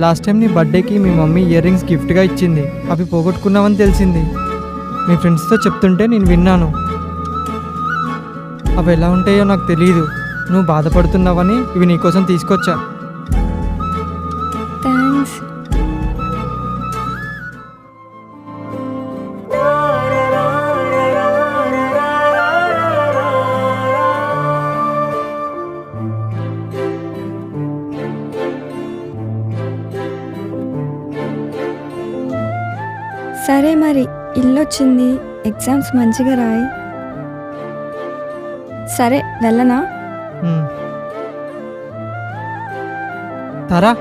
Last time నీ బర్త్డేకి మీ mummy ear rings గిఫ్ట్గా ఇచ్చింది. అవి పోగొట్టుకున్నావని తెలిసింది. మీ ఫ్రెండ్స్తో చెప్తుంటే నేను విన్నాను. అవి ఎలా ఉంటాయో నాకు తెలియదు. నువ్వు బాధపడుతున్నావని ఇవి నీకోసం తీసుకొచ్చా. థ్యాంక్స్. సరే మరి ఇల్లు వచ్చింది, ఎగ్జామ్స్ మంచిగా రాయి. సరే వెళ్ళనా? తారా